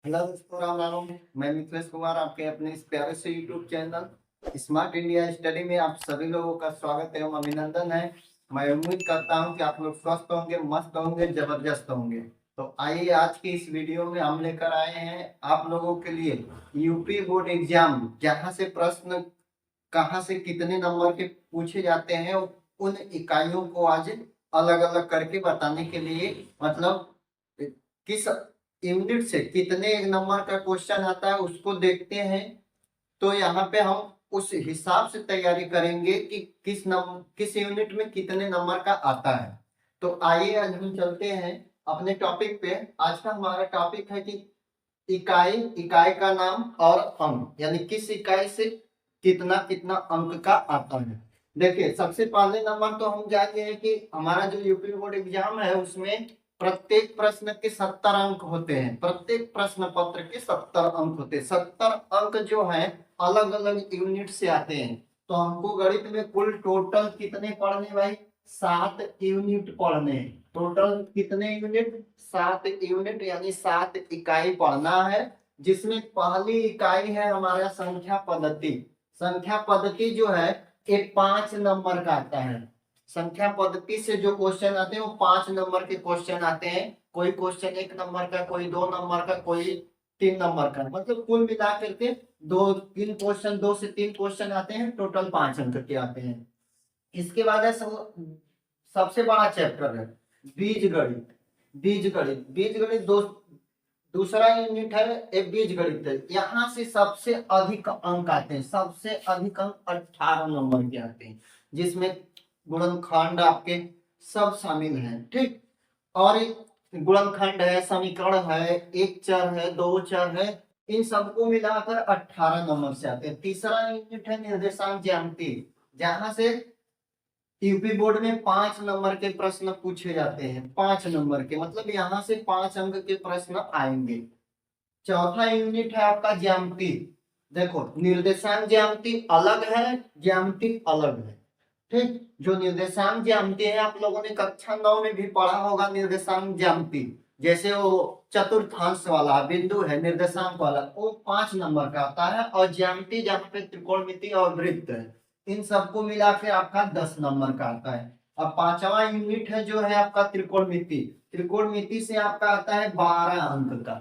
Hello दोस्तों, राम राम। मैं मिथिलेश कुमार, आपके अपने इस प्यारे से YouTube channel smart India study में आप सभी लोगों का स्वागत एवं अभिनंदन है। मैं उम्मीद करता हूं कि आप लोग स्वस्थ होंगे, मस्त होंगे, जबरदस्त होंगे। तो आइए आज की इस वीडियो में हम लेकर आए हैं आप लोगों के लिए यूपी बोर्ड एग्जाम, जहां से प्रश्न कहाँ से कितने नंबर के पूछे जाते हैं, उन इकाइयों को आज अलग अलग करके बताने के लिए, मतलब किस यूनिट से कितने नंबर का क्वेश्चन आता है उसको देखते हैं। तो यहाँ पे हम उस हिसाब से तैयारी करेंगे कि किस यूनिट में कितने नंबर का आता है। तो आइए आज हम चलते हैं अपने टॉपिक पे। आज का हमारा टॉपिक है कि इकाई, इकाई का नाम और अंक, यानी किस इकाई से कितना कितना अंक का आता है। देखिए, सबसे पहले नंबर तो हम जानते हैं कि हमारा जो यूपी बोर्ड एग्जाम है उसमें प्रत्येक प्रश्न के 70 अंक होते हैं। प्रत्येक प्रश्न पत्र के 70 अंक होते हैं। 70 अंक जो है अलग अलग यूनिट से आते हैं। तो हमको गणित में कुल टोटल कितने पढ़ने भाई? 7 यूनिट पढ़ने। टोटल कितने यूनिट? 7 यूनिट, यानी 7 इकाई पढ़ना है। जिसमें पहली इकाई है हमारा संख्या पद्धति। संख्या पद्धति जो है ये 5 नंबर का आता है। संख्या पद्धति से जो क्वेश्चन आते हैं वो 5 नंबर के क्वेश्चन आते हैं। कोई क्वेश्चन 1 नंबर का, कोई 2 नंबर का, कोई 3 नंबर का, मतलब कुल मिला करके 2 से 3 क्वेश्चन आते हैं। टोटल 5 अंक के आते हैं। इसके बाद है सबसे बड़ा चैप्टर है बीज गणित। बीज गणित दूसरा यूनिट है एक बीज गणित है। यहाँ से सबसे अधिक अंक आते हैं। सबसे अधिक अंक 18 नंबर के आते हैं, जिसमें गुणनखंड आपके सब शामिल हैं। ठीक, और गुणनखंड है, समीकरण है, एक चर है, दो चर है, इन सबको मिलाकर 18 नंबर से आते हैं। तीसरा यूनिट है निर्देशांक ज्यामिति, जहां से यूपी बोर्ड में 5 नंबर के प्रश्न पूछे जाते हैं। 5 नंबर के, मतलब यहाँ से 5 अंक के प्रश्न आएंगे। चौथा यूनिट है आपका ज्यामिति। देखो, निर्देशांक ज्यामिति अलग है, ज्यामिति अलग है। ठीक, जो निर्देशांक ज्यामिति है आप लोगों ने कक्षा 9 में भी पढ़ा होगा। निर्देशांक ज्यामिति जैसे वो चतुर्थांश वाला बिंदु है, निर्देशांक वाला, वो 5 नंबर का आता है। और ज्यामिति जहाँ पे त्रिकोणमिति और वृत्त है, इन सबको मिला के आपका 10 नंबर का आता है। अब पांचवा यूनिट है जो है आपका त्रिकोणमिति। त्रिकोणमिति से आपका आता है 12 अंक का।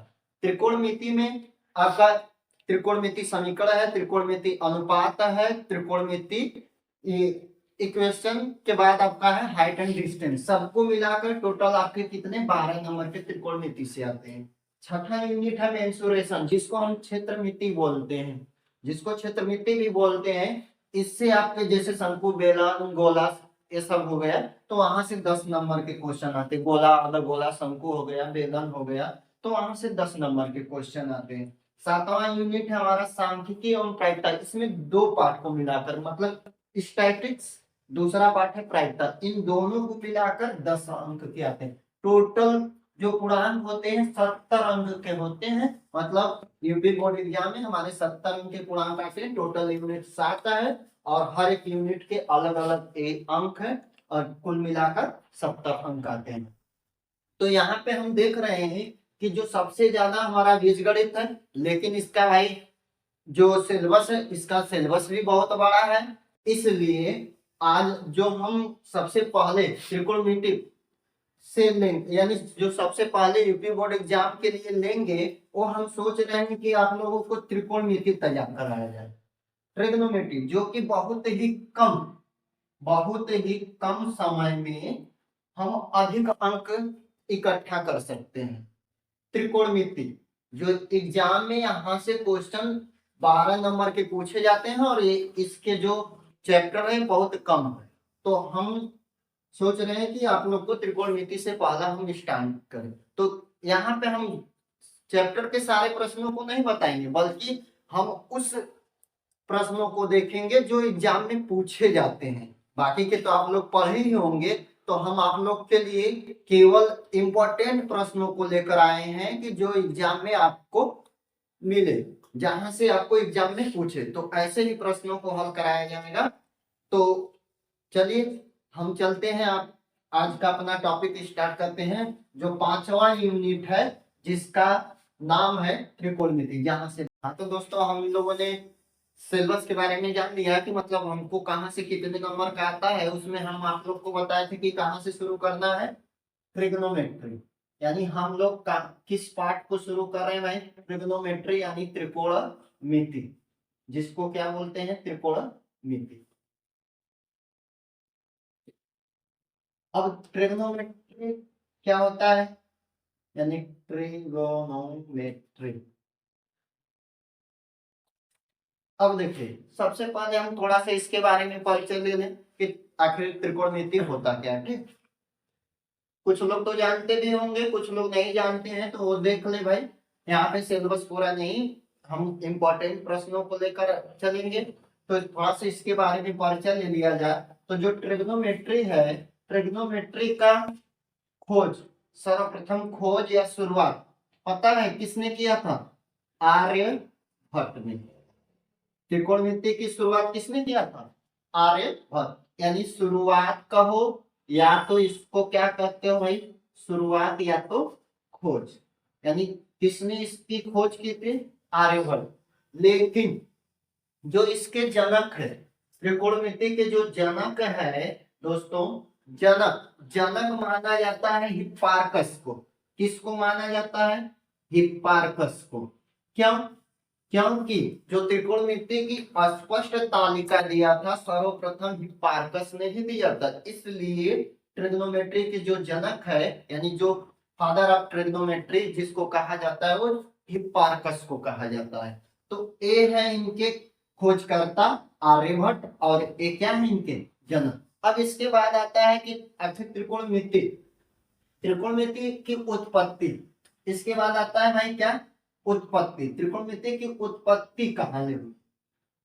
त्रिकोणमिति में आपका त्रिकोणमिति समीकरण है, त्रिकोणमिति अनुपात है, त्रिकोणमिति इक्वेशन के बाद आपका है हाइट एंड डिस्टेंस। सबको मिलाकर टोटल आपके कितने 12 नंबर के त्रिकोणमिति से आते हैं। छठा यूनिट है मेंसुरेशन, जिसको हम क्षेत्रमिति बोलते हैं, जिसको क्षेत्रमिति भी बोलते हैं। इससे आपके जैसे शंकु, बेलन, गोला, ये सब हो गया, तो वहां से 10 नंबर के क्वेश्चन आते हैं। गोला, आधा गोला, शंकु हो गया, बेलन हो गया, तो वहां से 10 नंबर के क्वेश्चन आते हैं। सातवां यूनिट है हमारा सांख्यिकी एवं प्रायिकता। इसमें 2 पार्ट को मिलाकर, मतलब स्टैटिक्स, दूसरा पार्ट है प्रायिकता, इन दोनों को मिलाकर 10 अंक के आते हैं। टोटल जो पूर्णांक होते हैं 70 अंक के होते हैं। मतलब यूपी बोर्ड एग्जाम में हमारे 70 अंक के पूर्णांक आते हैं। टोटल यूनिट 7 है और हर एक यूनिट के अलग अलग अंक है, और कुल मिलाकर 70 अंक आते हैं। तो यहाँ पे हम देख रहे हैं कि जो सबसे ज्यादा हमारा बीजगणित है, लेकिन इसका भाई जो सिलेबस है, इसका सिलेबस भी बहुत बड़ा है। इसलिए आज जो हम सबसे पहले त्रिकोणमिति से लेंगे, यानी जो सबसे पहले यूपी बोर्ड एग्जाम के लिए लेंगे, वो हम सोच रहे हैं कि आप लोगों को त्रिकोणमिति तैयार कराया जाए। ट्रिग्नोमेट्री, जो कि बहुत ही कम समय में हम अधिक अंक इकट्ठा कर सकते हैं। त्रिकोणमिति जो एग्जाम में यहाँ से क्वेश्चन 12 नंबर के पूछे जाते हैं, और ये इसके जो चैप्टर है बहुत कम है। तो हम सोच रहे हैं कि आप लोग को त्रिकोणमिति से पहला हम स्टार्ट करें। तो यहाँ पे हम चैप्टर के सारे प्रश्नों को नहीं बताएंगे, बल्कि हम उस प्रश्नों को देखेंगे जो एग्जाम में पूछे जाते हैं। बाकी के तो आप लोग पढ़े ही होंगे। तो हम आप लोग के लिए केवल इंपॉर्टेंट प्रश्नों को लेकर आए हैं कि जो एग्जाम में आपको मिले, जहां से आपको एग्जाम में पूछे, तो ऐसे ही प्रश्नों को हल कराया जाएगा। तो चलिए हम चलते हैं, आप आज का अपना टॉपिक स्टार्ट करते हैं। जो 5वां यूनिट है, जिसका नाम है त्रिकोणमिति। यहाँ से हाँ, तो दोस्तों हम लोगों ने सिलेबस के बारे में जान लिया कि मतलब हमको कहाँ से कितने नंबर का आता है। उसमें हम आप लोग को बताए थे कि कहाँ से शुरू करना है, ट्रिग्नोमेट्री। यानी हम लोग का किस पार्ट को शुरू कर रहे हैं भाई, ट्रिग्नोमेट्री यानी त्रिकोणमिति, जिसको क्या बोलते हैं, त्रिकोणमिति। अब ट्रिग्नोमेट्री क्या होता है, यानी ट्रिगोनोमेट्री। अब देखिए सबसे पहले हम थोड़ा सा इसके बारे में परिचय ले लें कि आखिर त्रिकोणमिति होता क्या है। ठीक, कुछ लोग तो जानते भी होंगे, कुछ लोग नहीं जानते हैं, तो वो देख ले भाई। यहाँ पे सिलेबस पूरा नहीं, हम इम्पोर्टेंट प्रश्नों को लेकर चलेंगे, तो थोड़ा सा इसके बारे में परिचय ले लिया जाए। तो जो ट्रिग्नोमेट्री है, ट्रिग्नोमेट्री का खोज, सर्वप्रथम खोज या शुरुआत पता है किसने किया था, आर्यभट्ट ने। त्रिकोणमिति की शुरुआत किसने किया था, आर्यभट्ट। यानी शुरुआत कहो या तो इसको क्या कहते हो भाई, शुरुआत या तो खोज। यानी किसने इसकी खोज की थी, आर्यभट्ट। लेकिन जो इसके जनक है, त्रिकोणमिति के जो जनक है दोस्तों, जनक जनक माना जाता है हिप्पार्कस को। किसको माना जाता है, हिप्पार्कस को। क्यों, क्योंकि जो त्रिकोणमिति की अस्पष्ट तालिका दिया था सर्वप्रथम हिप्पार्कस ने ही दिया था। इसलिए ट्रिग्नोमेट्री के जो जनक है, यानी जो फादर ऑफ ट्रिग्नोमेट्री जिसको कहा जाता है, वो हिप्पार्कस को कहा जाता है। तो ए है इनके खोजकर्ता आर्यभट्ट, और ए क्या है इनके जनक। अब इसके बाद आता है कि आखिर त्रिकोणमिति, त्रिकोणमिति की उत्पत्ति। इसके बाद आता है भाई क्या, उत्पत्ति। त्रिकोणमिति की उत्पत्ति कहाँ से हुई,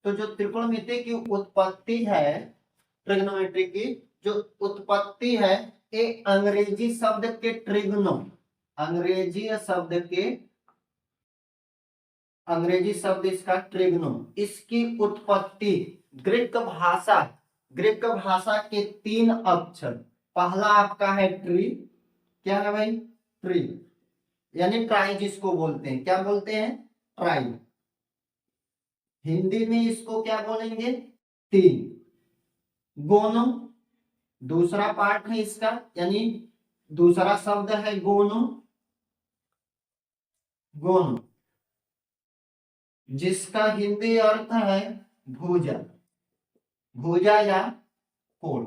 तो जो त्रिकोणमिति की उत्पत्ति है, ट्रिग्नोमेट्री की जो उत्पत्ति है, ये अंग्रेजी शब्द के ट्रिग्नो, अंग्रेजी शब्द के, अंग्रेजी शब्द इसका ट्रिग्नो, इसकी उत्पत्ति ग्रीक भाषा, ग्रीक भाषा के 3 अक्षर। पहला आपका है ट्री, क्या है भाई, ट्री, यानी ट्राई जिसको बोलते हैं, क्या बोलते हैं, ट्राई। हिंदी में इसको क्या बोलेंगे, तीन। गोनो दूसरा पार्ट है इसका, यानी दूसरा शब्द है गोनो, गोनो, जिसका हिंदी अर्थ है भुजा, भुजा या कोण।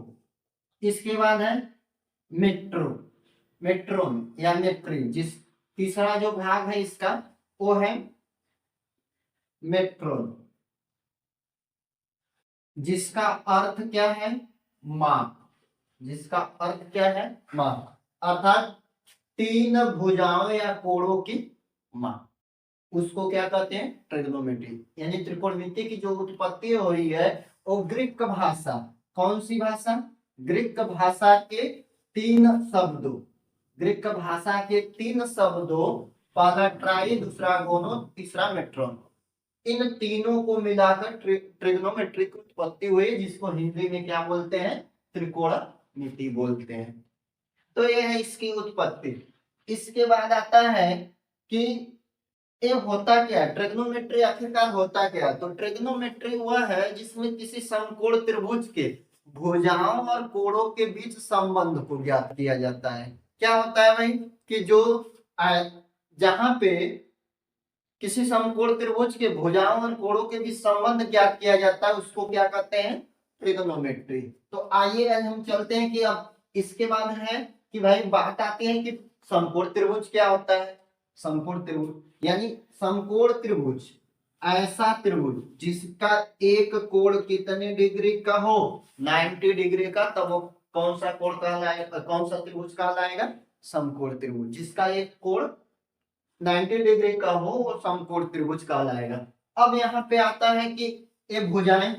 इसके बाद है मेट्रो, मेट्रोन या मेट्री, जिस तीसरा जो भाग है इसका वो है मेट्रोन, जिसका अर्थ क्या है, माप, जिसका अर्थ क्या है, माप, अर्थात 3 भुजाओं या कोणों की माप, उसको क्या कहते हैं, ट्रिग्नोमेट्री। यानी त्रिकोणमिति की जो उत्पत्ति हो रही है वो ग्रीक भाषा, कौन सी भाषा, ग्रीक भाषा के 3 शब्दों, ग्रीक भाषा के 3 शब्दों, पहला ट्राई, दूसरा गोनो, तीसरा मेट्रोन, इन तीनों को मिलाकर ट्रिग्नोमेट्री की उत्पत्ति हुई, जिसको हिंदी में क्या बोलते हैं, त्रिकोणमिति बोलते हैं। तो ये है इसकी उत्पत्ति। इसके बाद आता है कि ये होता क्या है, ट्रिग्नोमेट्री आखिरकार होता क्या, तो ट्रिग्नोमेट्री वह है जिसमें किसी समकोण त्रिभुज के भुजाओं और कोणों के बीच संबंध को ज्ञात किया जाता है। क्या होता है भाई, कि जो जहां पे किसी समकोण त्रिभुज के भुजाओं और कोणों के बीच संबंध ज्ञात किया जाता है, उसको क्या कहते हैं, ट्रिग्नोमेट्री। तो आइए हम चलते हैं कि अब इसके बाद है कि भाई बात आती है कि समकोण त्रिभुज क्या होता है। समकोण त्रिभुज यानी समकोण त्रिभुज ऐसा त्रिभुज जिसका एक कोण कितने डिग्री का हो, 90 डिग्री का, तब वो कौन सा कोण कहलाएगा, कौन सा त्रिभुज कहलाएगा, समकोण त्रिभुज। जिसका एक कोण 90 डिग्री का हो वो समकोण त्रिभुज कहलाएगा। अब यहाँ पे आता है कि ये भुजाएं,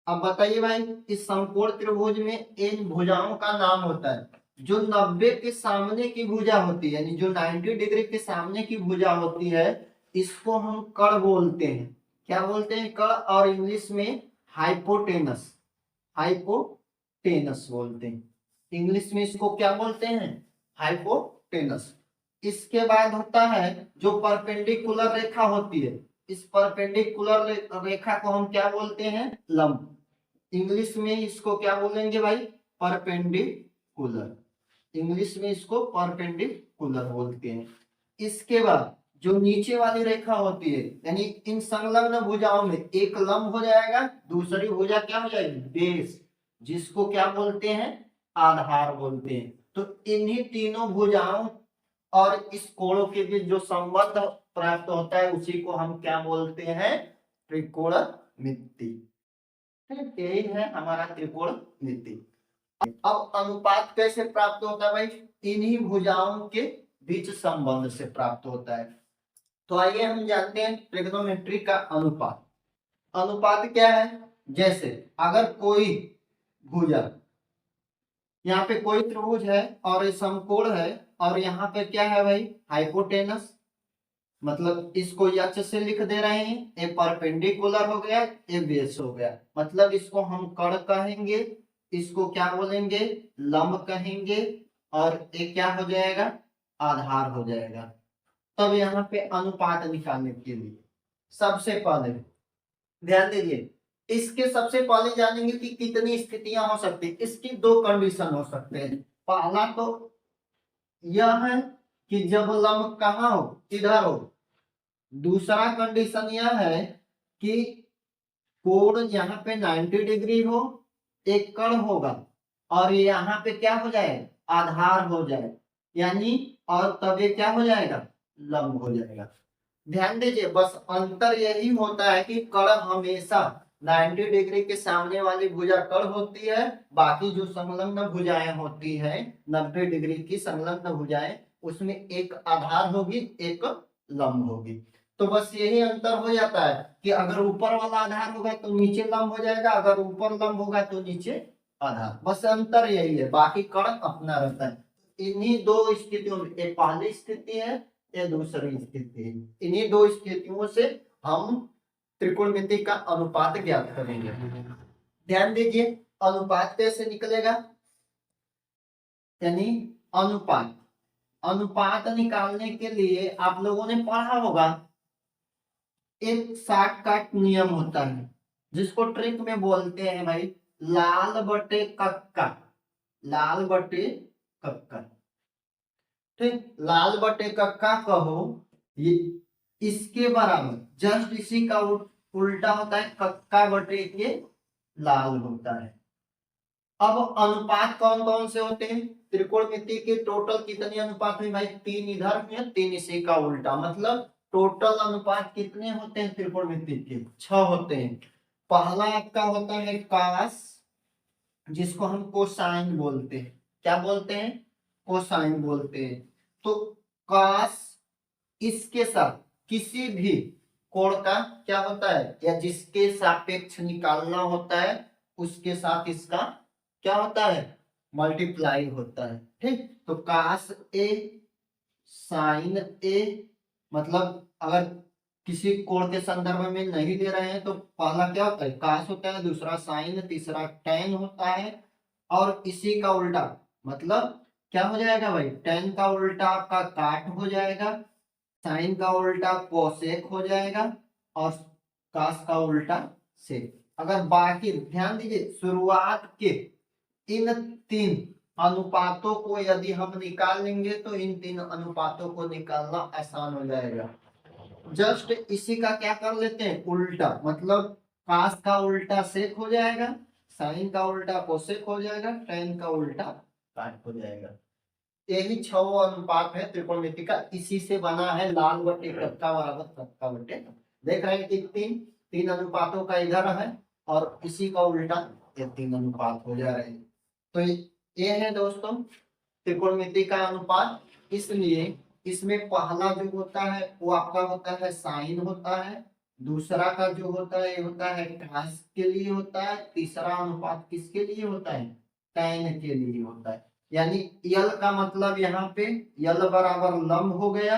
अब बताइए भाई इस समकोण त्रिभुज में इन भुजाओं का नाम होता है, जो 90 के सामने की भुजा होती है, यानी जो 90 डिग्री के सामने की भुजा होती है, इसको हम कड़ बोलते हैं। क्या बोलते हैं, कड़, और इंग्लिश में हाइपोटेनस, हाइपोटेनस बोलते हैं। इंग्लिश में इसको क्या बोलते हैं, हाइपोटेनस। इसके बाद होता है जो परपेंडिकुलर रेखा होती है, इस परपेंडिकुलर रेखा को हम क्या बोलते हैं, लंब। इंग्लिश में इसको क्या बोलेंगे भाई, परपेंडिकुलर। इंग्लिश में इसको परपेंडिकुलर बोलते हैं। इसके बाद जो नीचे वाली रेखा होती है, यानी इन संलग्न भुजाओं में एक लंब हो जाएगा, दूसरी भुजा क्या हो जाएगी, बेस, जिसको क्या बोलते हैं, आधार बोलते हैं। तो इन्हीं तीनों भुजाओं और इस कोणों के बीच जो संबंध प्राप्त होता है उसी को हम क्या बोलते हैं, त्रिकोणमिति। यही है हमारा त्रिकोणमिति। अब अनुपात कैसे प्राप्त होता है भाई, इन्हीं भुजाओं के बीच संबंध से प्राप्त होता है। तो आइए हम जानते हैं ट्रिग्नोमेट्री का अनुपात। अनुपात क्या है, जैसे अगर कोई भुजा, यहाँ पे कोई त्रिभुज है और ये समकोण है, और यहाँ पे क्या है भाई, हाइपोटेनस, मतलब इसको यक्ष से लिख दे रहे हैं, ये परपेंडिकुलर हो गया, ये बेस हो गया, मतलब इसको हम कर्ण कहेंगे, इसको क्या बोलेंगे, लंब कहेंगे, और ये क्या हो जाएगा, आधार हो जाएगा। तब यहाँ पे अनुपात निकालने के लिए सबसे पहले ध्यान दीजिए, इसके सबसे पहले जानेंगे कि कितनी स्थितियां हो सकती है। इसकी दो कंडीशन हो सकते हैं। पहला तो यह है कि जब लंब कहाँ हो, इधर हो। दूसरा कंडीशन यह है कि कोण यहाँ पे 90 डिग्री हो, एक कर्ण होगा, और यहाँ पे क्या हो जाए, आधार हो जाए, यानी और तब ये क्या हो जाएगा, लंब हो जाएगा। ध्यान दीजिए, बस अंतर यही होता है कि कर्ण हमेशा 90 डिग्री के सामने वाली भुजा कर्ण होती है, बाकी जो संलग्न भुजाएं होती हैं 90 डिग्री की संलग्न भुजाएं, उसमें एक आधार होगी, एक लंब होगी। तो बस यही अंतर हो जाता है कि अगर ऊपर वाला आधार होगा तो नीचे लंब हो जाएगा, अगर ऊपर लंब होगा तो नीचे आधार, बस अंतर यही है, बाकी कर्ण अपना रहता है। इन्हीं दो स्थितियों में, एक पहली स्थिति है, ये दूसरी स्थिति है, इन्हीं दो स्थितियों से हम त्रिकोणमिति का अनुपात ज्ञात करेंगे। ध्यान दीजिए, अनुपात कैसे निकलेगा, यानी अनुपात, अनुपात निकालने के लिए आप लोगों ने पढ़ा होगा, एक शॉर्टकट नियम होता है जिसको ट्रिक में बोलते हैं भाई, लाल बटे कक्का, लाल बटे कक्का। ठीक, लाल बटे कक्का कहो, ये इसके बराबर, जस्ट इसी का उल्टा होता है, कक्का बटे के लाल होता है। अब अनुपात कौन कौन से होते हैं, त्रिकोणमिति के टोटल कितने अनुपात हुए भाई, 3 इधर हुए, 3 इसी का उल्टा, मतलब टोटल अनुपात कितने होते हैं त्रिकोणमिति के, 6 होते हैं। पहला आपका होता है कास, जिसको हम कोसाइन बोलते हैं, क्या बोलते हैं, कोसाइन बोलते हैं। तो कास इसके साथ किसी भी कोण का क्या होता है, या जिसके सापेक्ष निकालना होता है उसके साथ इसका क्या होता है, मल्टीप्लाई होता है। ठीक, तो कास ए साइन ए, मतलब अगर किसी कोण के संदर्भ में नहीं ले रहे हैं तो पहला क्या होता है, कास होता है, दूसरा साइन, तीसरा टैन होता है, और इसी का उल्टा, मतलब क्या हो जाएगा भाई, टैन का उल्टा आपका काट हो जाएगा, साइन का उल्टा कोसेक हो जाएगा, और कास का उल्टा सेक। अगर बाकी ध्यान दीजिए, शुरुआत के इन 3 अनुपातों को यदि हम निकाल लेंगे तो इन 3 अनुपातों को निकालना आसान हो जाएगा। जस्ट इसी का क्या कर लेते हैं, उल्टा, मतलब कास का उल्टा सेक हो जाएगा, साइन का उल्टा कोसेक हो जाएगा, टैन का उल्टा काट हो जाएगा। यही 6 अनुपात है त्रिकोणमिति का, इसी से बना है लाल बटे कक्का बराबर कक्का बटे। देख रहे हैं कि 3 अनुपातों का इधर है, और इसी का उल्टा ये 3 अनुपात हो जा रहे हैं। तो ये है दोस्तों त्रिकोणमिति का अनुपात। इसलिए इसमें पहला जो होता है वो आपका होता है साइन होता है, दूसरा का जो होता है ये होता है कास के लिए होता है, तीसरा अनुपात किसके लिए होता है, टैन के लिए होता है। यानी यल का मतलब यहाँ पे यल बराबर लंब हो गया,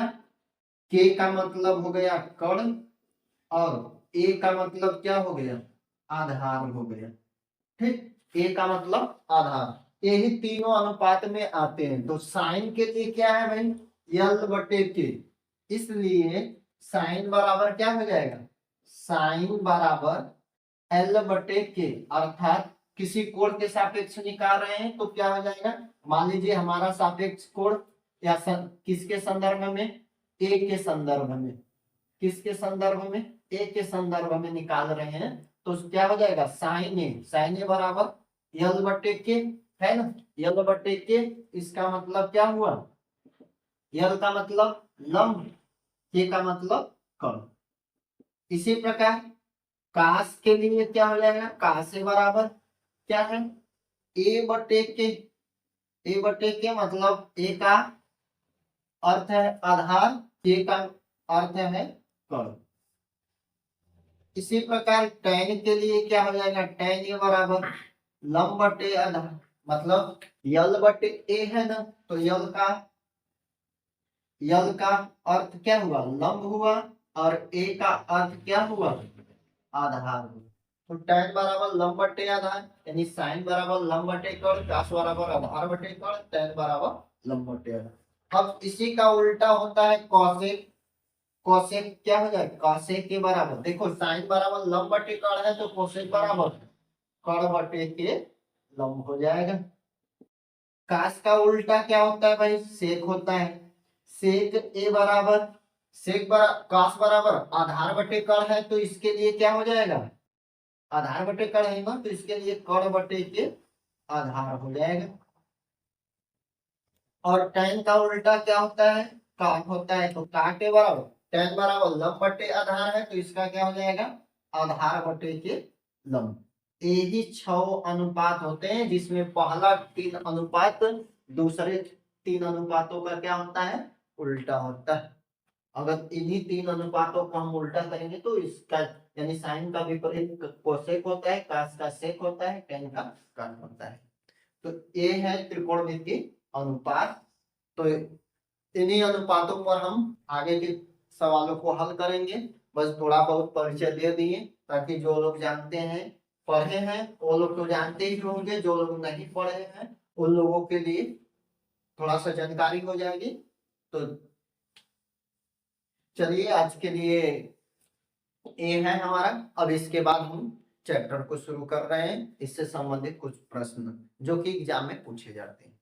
के का मतलब हो गया कर्ण, और ए का मतलब क्या हो गया, आधार हो गया। ठीक, ए का मतलब आधार, यही तीनों अनुपात में आते हैं। तो साइन के लिए क्या है भाई, यल बटे के, इसलिए साइन बराबर क्या हो जाएगा, साइन बराबर एल बटे के, अर्थात किसी कोण के सापेक्ष निकाल रहे हैं तो क्या हो जाएगा, मान लीजिए हमारा सापेक्ष कोण या किसके संदर्भ में, ए के संदर्भ में, किसके संदर्भ में, ए के संदर्भ में निकाल रहे हैं, तो क्या हो जाएगा साइन ए, साइन ए बराबर यल बटे के, है ना, यल बटे के, इसका मतलब क्या हुआ, यल का मतलब लंब, के का मतलब कर्ण। इसी प्रकार काश के लिए क्या हो जाएगा, काश से बराबर क्या है, ए बटे के, ए बटे के मतलब ए का अर्थ है आधार, के का अर्थ है कर्ण। इसी प्रकार tan के लिए क्या हो जाएगा, tan ए बराबर लंब बटे आधार, मतलब यल बटे ए है ना, तो यल का अर्थ क्या हुआ, लंब हुआ, और ए का अर्थ क्या हुआ, आधार हुआ। तो tan बराबर लंब बटे आधार, यानी साइन बराबर लंब बटे कर्ण, cos बराबर आधार बटे कर्ण, tan बराबर लंब बटे आधार। अब इसी का उल्टा होता है cosec, कोसेक क्या हो जाएगा, कोसेक के बराबर, देखो साइन बराबर लंब बटे कर्ण है तो कोसेक बराबर कर्ण बटे के लंब हो जाएगा। कास का उल्टा क्या होता है भाई, सेक होता है, सेक ए बराबर, कास बराबर आधार बटे कर्ण है तो इसके लिए क्या हो जाएगा, आधार बटे कर्ण है ना, तो इसके लिए कर्ण बटे के आधार हो जाएगा। और tan का उल्टा क्या होता है, काट होता है, तो काट के बराबर tan बराबर लंब बटे आधार है तो इसका क्या हो जाएगा, आधार बटे के लंब। यही 6 अनुपात होते हैं जिसमें पहला 3 अनुपात दूसरे 3 अनुपातों का क्या होता है, उल्टा होता है। अगर इन्हीं 3 अनुपातों को हम उल्टा करेंगे तो इसका यानी साइन का विपरीत कोसेक होता है, कास का सेक होता है, tan का काट होता है। तो ये है त्रिकोणमितीय अनुपात। तो इन्हीं अनुपातों पर हम आगे के सवालों को हल करेंगे। बस थोड़ा बहुत परिचय दे दिए ताकि जो लोग जानते हैं, पढ़े हैं, वो लोग तो जानते ही होंगे, जो लोग नहीं पढ़े हैं उन लोगों के लिए थोड़ा सा जानकारी हो जाएगी। तो चलिए आज के लिए ये है हमारा। अब इसके बाद हम चैप्टर को शुरू कर रहे हैं, इससे संबंधित कुछ प्रश्न जो कि एग्जाम में पूछे जाते हैं।